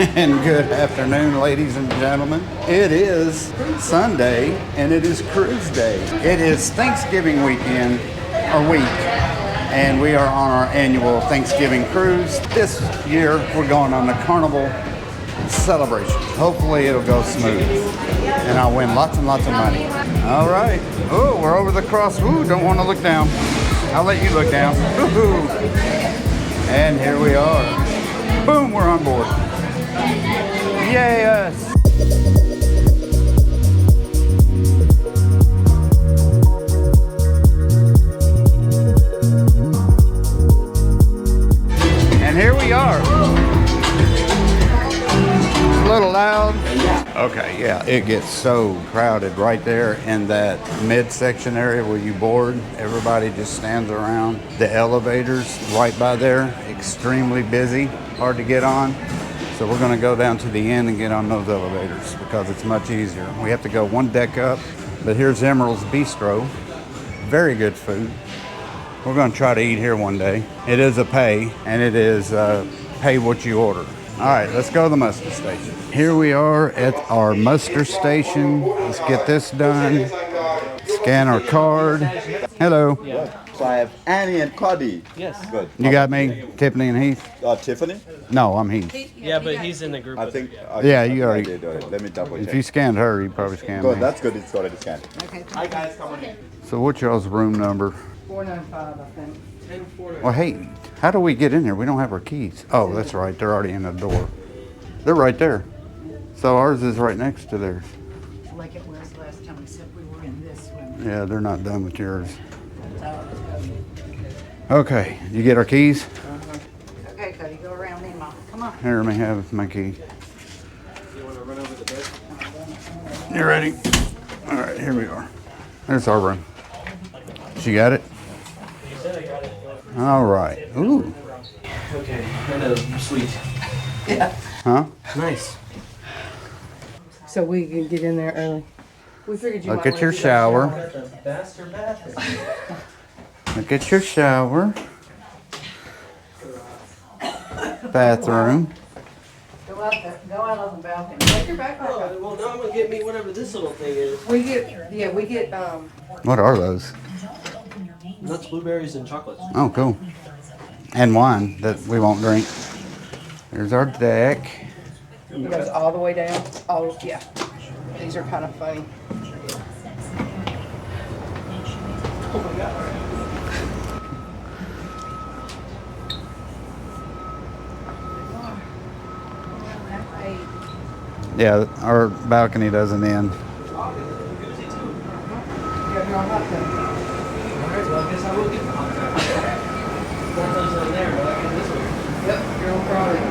And good afternoon, ladies and gentlemen. It is Sunday, and it is cruise day. It is Thanksgiving weekend, or week, and we are on our annual Thanksgiving cruise. This year, we're going on the Carnival Celebration. Hopefully, it'll go smooth, and I'll win lots and lots of money. All right. Oh, we're over the cross. Ooh, don't want to look down. I'll let you look down. Ooh. And here we are. Boom, we're on board. Yes. And here we are. It's a little loud. Okay, yeah, it gets so crowded right there in that midsection area where you board. Everybody just stands around. The elevators right by there, extremely busy, hard to get on. So we're gonna go down to the end and get on those elevators because it's much easier. We have to go one deck up, but here's Emerald's Bistro. Very good food. We're gonna try to eat here one day. It is a pay, and it is pay what you order. All right, let's go to the muster station. Here we are at our muster station. Let's get this done. Scan our card. Hello. So I have Annie and Cody. Yes. Good. You got me, Tiffany and Heath? Tiffany? No, I'm Heath. Yeah, but he's in the group. I think. Yeah, you already. Did. Let me double check. If you scanned her, you probably scanned Good. me. That's good. It's already scanned. Okay. Hi guys, come on in. So what's y'all's room number? 495, I think. Well, hey, how do we get in there? We don't have our keys. Oh, that's right. They're already in the door. They're right there. So ours is right next to theirs. Like it was last time, except we were in this one. Yeah, they're not done with yours. Okay, you get our keys? Okay, Cody, go around me, Mom. Come on. Here, let me have my key. You want to run over the bed? You ready? All right, here we are. There's our room. She got it? All right. Ooh. Okay, kind of sweet. Yeah. Huh? Nice. So we can get in there early. We figured you Look might at your wanna do that shower. The master bathroom. Look at your shower. Bathroom. Go out there. Go out on the balcony. Take your backpack Oh, up. well, now I'm gonna get me whatever this little thing is. We get What are those? Nuts, blueberries, and chocolates. Oh, cool. And wine that we won't drink. There's our deck. it goes all the way down. Oh yeah. These are kind of funny. Yeah, our balcony doesn't end. Yeah, you're on hot tub. Alright, well, I guess I will get the hot tub. Hot tub's down there, but I get this one. Yep, you're on Friday.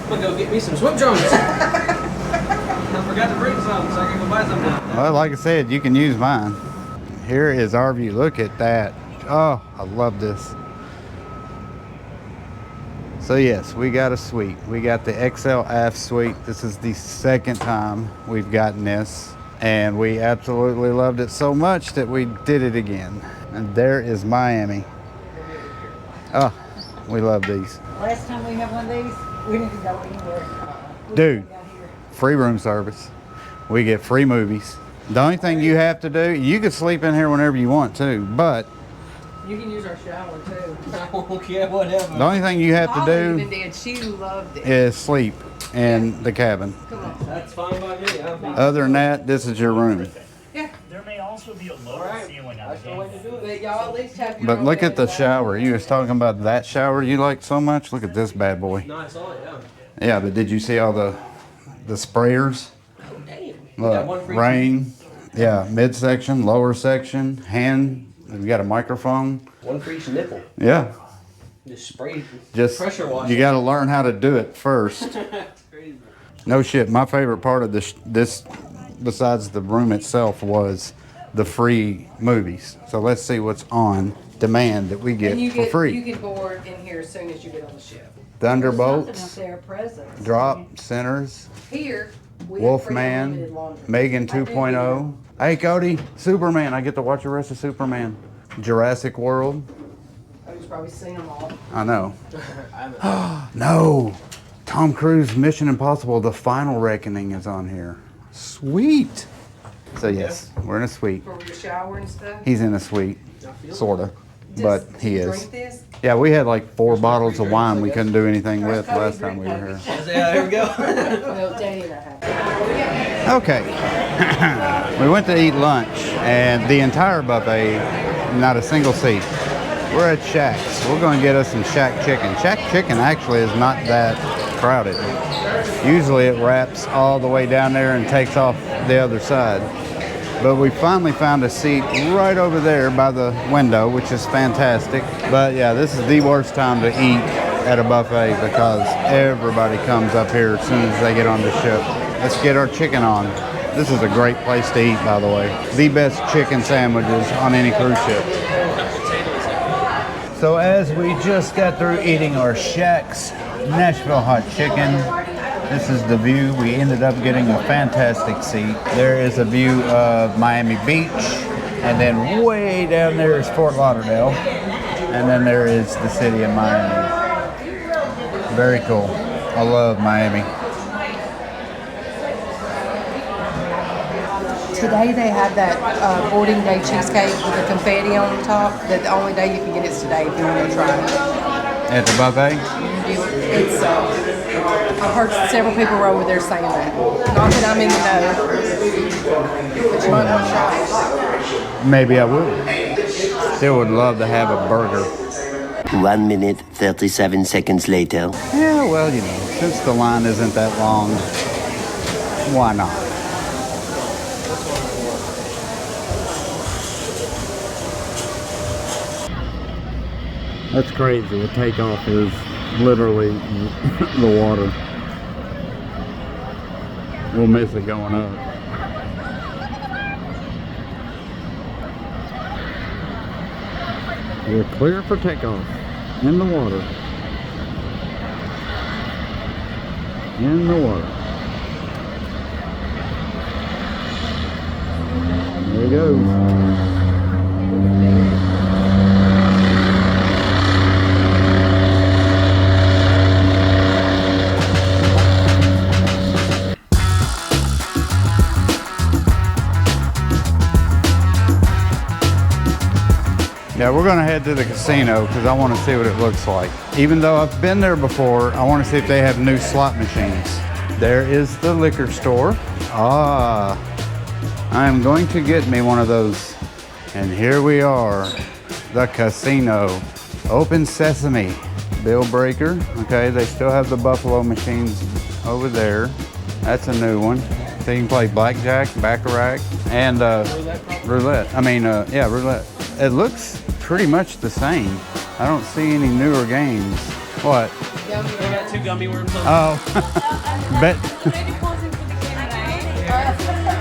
I'm gonna go get me some swim trunks. I forgot to bring some, so I can go buy some now. Well, like I said, you can use mine. Here is our view. Look at that. Oh, I love this. So yes, we got a suite. We got the XL aft suite. This is the second time we've gotten this, and we absolutely loved it so much that we did it again. And there is Miami. Oh, we love these. Last time we had one of these, we didn't go anywhere. Dude, free room service. We get free movies. The only thing you have to do, you can sleep in here whenever you want to, but You can use our shower too. Okay, whatever. the only thing you have to Holly even do did. She loved it. is sleep in the cabin. Come on. That's fine by me. Other than that, this is your room. Yeah. There may also be a lower ceiling on That's the the way to do it. But y'all at least have your But own look at the bed. shower. You was talking about that shower you like so much. Look at this bad boy. No, I saw it, yeah. Yeah, but did you see all the sprayers? Oh, damn. You got one Look, for each rain. Yeah, midsection, lower section, hand. We got a microphone. One for each nipple. Yeah, Just spray. just Pressure wash. you got to learn how to do it first. That's crazy. No shit. My favorite part of this, besides the room itself, was the free movies. So let's see what's on demand that we get And you for get free. you can board in here as soon as you get on the ship. Thunderbolts, Their presents. Drop, Sinners, Here, we have free unlimited Wolfman, laundry. Megan I do 2.0. Hey Cody, Superman. I get to watch the rest of Superman. Jurassic World. Cody's probably seen them all. I know. I haven't. No. Tom Cruise Mission Impossible, The Final Reckoning is on here. Sweet. So yes, we're in a suite. For your shower and stuff? He's in a suite, sorta, but he Did you is. drink this? Yeah, we had like 4 bottles of wine we couldn't do anything with last time we were here. Yeah, here we go. Well, Danny and I have. Okay, we went to eat lunch and the entire buffet, not a single seat. We're at Shaq's. We're going to get us some Shaq chicken. Shaq chicken actually is not that crowded. Usually it wraps all the way down there and takes off the other side. But we finally found a seat right over there by the window, which is fantastic. But yeah, this is the worst time to eat at a buffet because everybody comes up here as soon as they get on the ship. Let's get our chicken on. This is a great place to eat, by the way. The best chicken sandwiches on any cruise ship. So as we just got through eating our Shaq's Nashville hot chicken, this is the view. We ended up getting a fantastic seat. There is a view of Miami Beach, and then way down there is Fort Lauderdale, and then there is the city of Miami. Very cool. I love Miami. Today they had that boarding day cheesecake with the confetti on the top. That the only day you can get it's today if you want to try it. At the buffet? It's, I've heard several people were over there saying that. Not that I'm in the know, but you might want to try it. Maybe I would. Still would love to have a burger. 1 minute, 37 seconds later. Yeah, well, you know, since the line isn't that long, why not? That's crazy. The takeoff is literally the water. We'll miss it going up. We're clear for takeoff. In the water. In the water. There it goes. Yeah, we're gonna head to the casino because I want to see what it looks like. Even though I've been there before, I want to see if they have new slot machines. There is the liquor store. Ah, I am going to get me one of those. And here we are, the casino. Open sesame, bill breaker. Okay, they still have the buffalo machines over there. That's a new one. So you can play blackjack, baccarat, and roulette. Yeah, roulette. It looks pretty much the same. I don't see any newer games. What? We got 2 gummy worms on. Oh. Bet.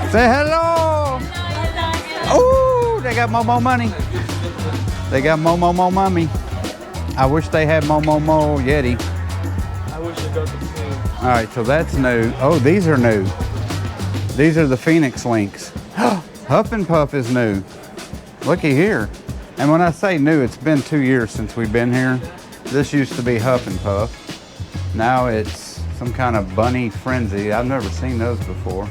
Say hello. Oh, they got more money. They got more money. I wish they had more Yeti. I wish they go to the pool. All right, so that's new. Oh, these are new. These are the Phoenix Links. Huff and Puff is new. Looky here. And when I say new, it's been 2 years since we've been here. This used to be Huff and Puff. Now it's some kind of bunny frenzy. I've never seen those before.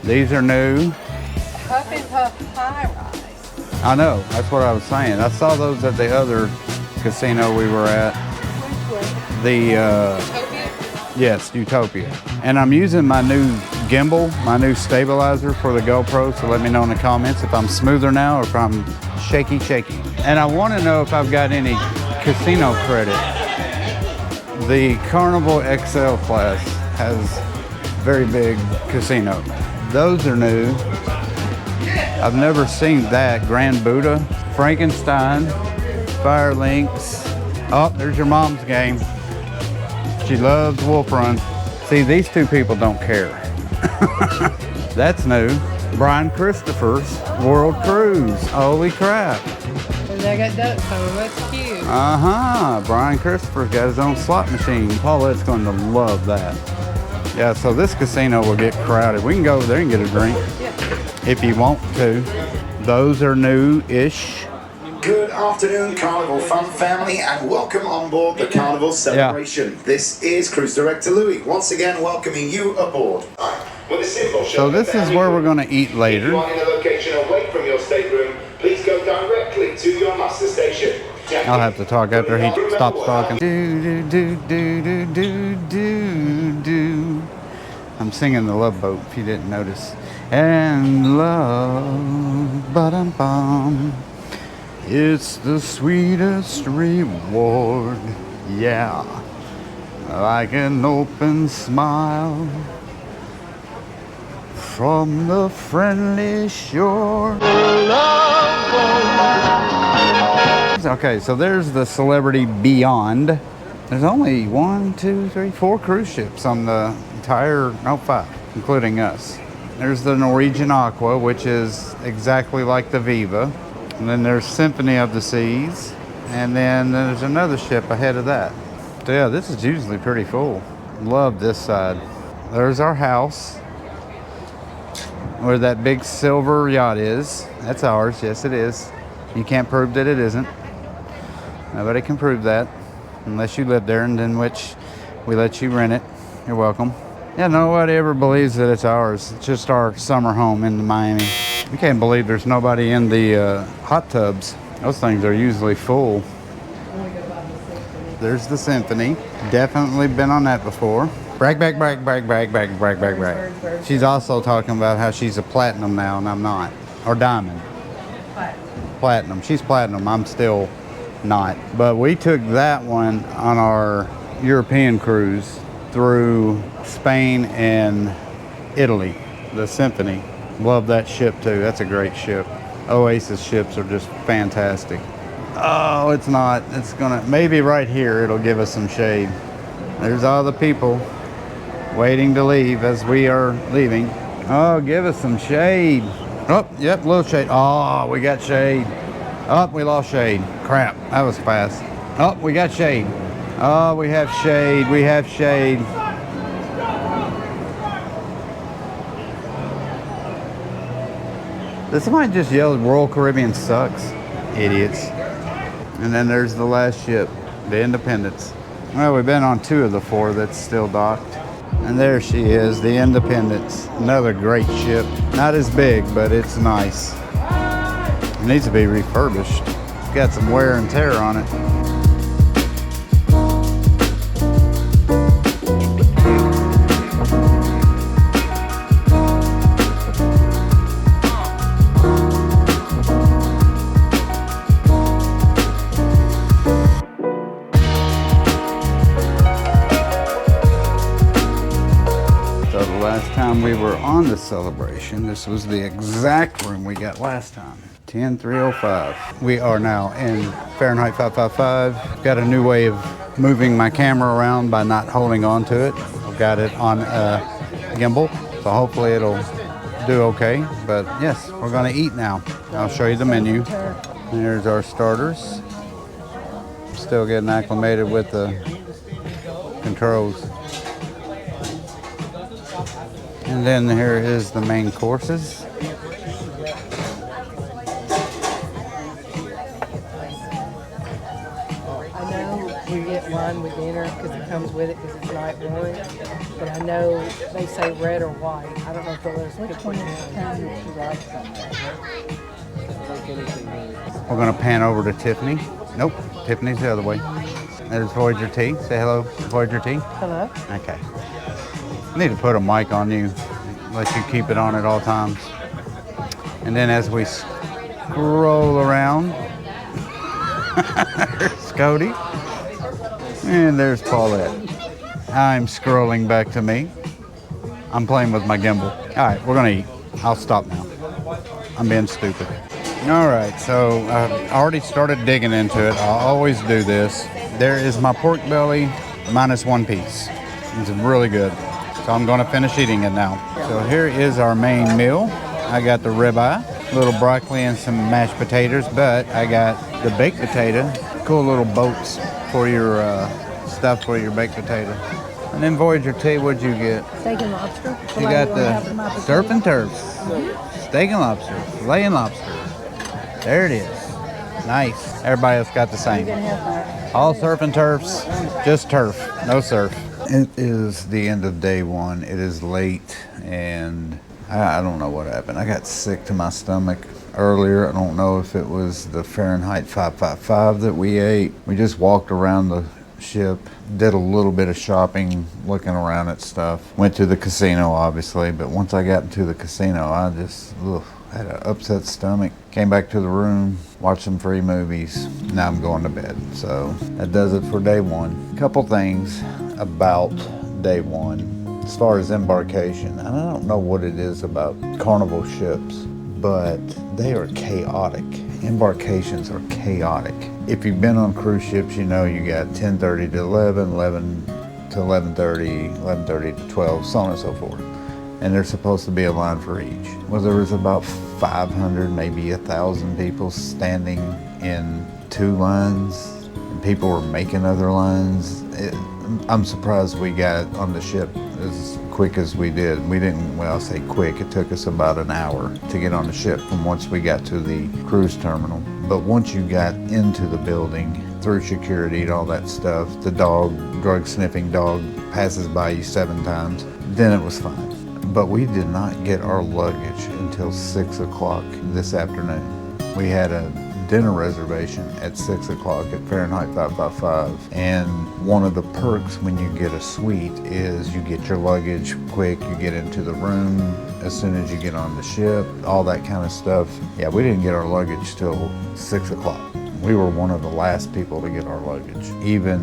These are new. Huff and Puff High Rise. I know, that's what I was saying. I saw those at the other casino we were at. Yes, Utopia. And I'm using my new gimbal, my new stabilizer for the GoPro, so let me know in the comments if I'm smoother now or if I'm shaky. And I want to know if I've got any casino credit. The Carnival XL class has very big casino. Those are new. I've never seen that. Grand Buddha, Frankenstein, Fire Links. Oh, there's your mom's game. She loves Wolf Run. See, these 2 people don't care. That's new. Brian Christopher's World Cruise. Holy crap. And I got ducks on them. That's cute. Brian Christopher's got his own slot machine. Paulette's going to love that. Yeah, so this casino will get crowded. We can go over there and get a drink if you want to. Those are new-ish. Good afternoon, Carnival Fun family, and welcome on board the Carnival Celebration. This is Cruise Director Louis, once again welcoming you aboard. With a simple So this is where we're going to eat later. If you are in a location away from your stateroom, please go directly to your muster station. I'll have to talk after he stops talking. Do, do, do, do, do, do, do. I'm singing the Love Boat, if you didn't notice. And love, ba-dum-bum. It's the sweetest reward, yeah. Like an open smile from the friendly shore. Okay, so there's the Celebrity Beyond. There's only 1, 2, 3, 4 cruise ships on the entire, no, 5, including us. There's the Norwegian Aqua, which is exactly like the Viva. And then there's Symphony of the Seas. And then there's another ship ahead of that. So yeah, this is usually pretty full. Love this side. There's our house, where that big silver yacht is. That's ours, yes it is. You can't prove that it isn't. Nobody can prove that, unless you live there, and in which we let you rent it. You're welcome. Yeah, nobody ever believes that it's ours. It's just our summer home in Miami. You can't believe there's nobody in the hot tubs. Those things are usually full. There's the Symphony. Definitely been on that before. Brag, brag, brag, brag, brag, brag, brag, brag, brag. She's also talking about how she's a platinum now, and I'm not. Or diamond. Platinum. She's platinum. I'm still not. But we took that one on our European cruise through Spain and Italy. The Symphony. Love that ship too. That's a great ship. Oasis ships are just fantastic. Oh, it's not. It's gonna, maybe right here it'll give us some shade. There's all the people waiting to leave as we are leaving. Oh, give us some shade. Oh, yep, a little shade. Oh, we got shade. Oh, we lost shade. Crap, that was fast. Oh, we got shade. Oh, we have shade. We have shade. Did somebody just yell Royal Caribbean sucks? Idiots. And then there's the last ship, the Independence. Well, we've been on 2 of the 4 that's still docked. And there she is, the Independence. Another great ship. Not as big, but it's nice. It needs to be refurbished. It's got some wear and tear on it. We were on the Celebration. This was the exact room we got last time. 10305. We are now in Fahrenheit 555. Got a new way of moving my camera around by not holding on to it. I've got it on a gimbal, so hopefully it'll do okay. But yes, we're gonna eat now. I'll show you the menu. There's our starters. Still getting acclimated with the controls. And then here is the main courses. I know we get wine with dinner because it comes with it because it's night one. But I know they say red or white. I don't know if they'll let us pick which one. We're gonna pan over to Tiffany. Nope, Tiffany's the other way. There's Voyager Tea. Say hello, Voyager Tea. Hello. Okay. I need to put a mic on you, let you keep it on at all times. And then as we scroll around, there's Cody, and there's Paulette. I'm scrolling back to me. I'm playing with my gimbal. All right, we're gonna eat. I'll stop now. I'm being stupid. All right, so I've already started digging into it. I'll always do this. There is my pork belly minus 1 piece. It's really good. So I'm gonna finish eating it now. So here is our main meal. I got the ribeye, little broccoli and some mashed potatoes, but I got the baked potato. Cool little boats for your stuff for your baked potato. And then Voyager Tea, what'd you get? Steak and lobster. You got the surf and turf, steak and lobster, filet and lobster. There it is. Nice. Everybody else got the same. You can have that. All surf and turfs, just turf, no surf. It is the end of day one. It is late, and I don't know what happened. I got sick to my stomach earlier. I don't know if it was the Fahrenheit 555 that we ate. We just walked around the ship, did a little bit of shopping, looking around at stuff. Went to the casino, obviously, but once I got into the casino, I just had an upset stomach. Came back to the room, watched some free movies. Now I'm going to bed. So that does it for day one. Couple things about day one. As far as embarkation, and I don't know what it is about Carnival ships, but they are chaotic. Embarkations are chaotic. If you've been on cruise ships, you know you got 10:30 to 11, 11 to 11:30, 11:30 to 12, so on and so forth. And there's supposed to be a line for each. Well, there was about 500, maybe 1,000 people standing in 2 lines, and people were making other lines. I'm surprised we got on the ship as quick as we did. We didn't, well, I'll say quick, it took us about an hour to get on the ship from once we got to the cruise terminal. But once you got into the building, through security and all that stuff, the drug sniffing dog passes by you 7 times, then it was fine. But we did not get our luggage until 6 o'clock this afternoon. We had a dinner reservation at 6 o'clock at Fahrenheit 555. And one of the perks when you get a suite is you get your luggage quick, you get into the room as soon as you get on the ship, all that kind of stuff. Yeah, we didn't get our luggage till 6 o'clock. We were one of the last people to get our luggage. Even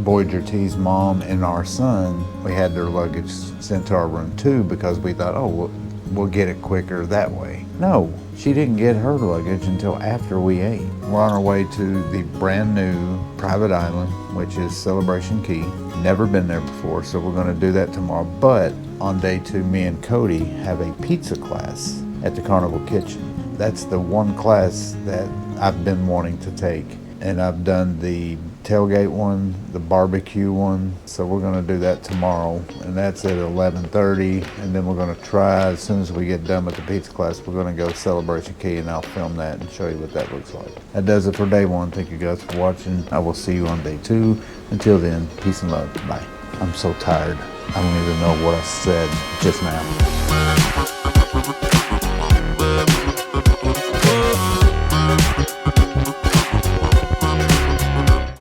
Voyager T's mom and our son, we had their luggage sent to our room too because we thought, oh, we'll get it quicker that way. No, she didn't get her luggage until after we ate. We're on our way to the brand new private island, which is Celebration Key. Never been there before, so we're gonna do that tomorrow. But on day 2, me and Cody have a pizza class at the Carnival Kitchen. That's the one class that I've been wanting to take. And I've done the tailgate one, the barbecue one. So we're gonna do that tomorrow. And that's at 11:30. And then we're gonna try, as soon as we get done with the pizza class, we're gonna go to Celebration Key and I'll film that and show you what that looks like. That does it for day 1. Thank you guys for watching. I will see you on day 2. Until then, peace and love. Bye. I'm so tired. I don't even know what I said just now.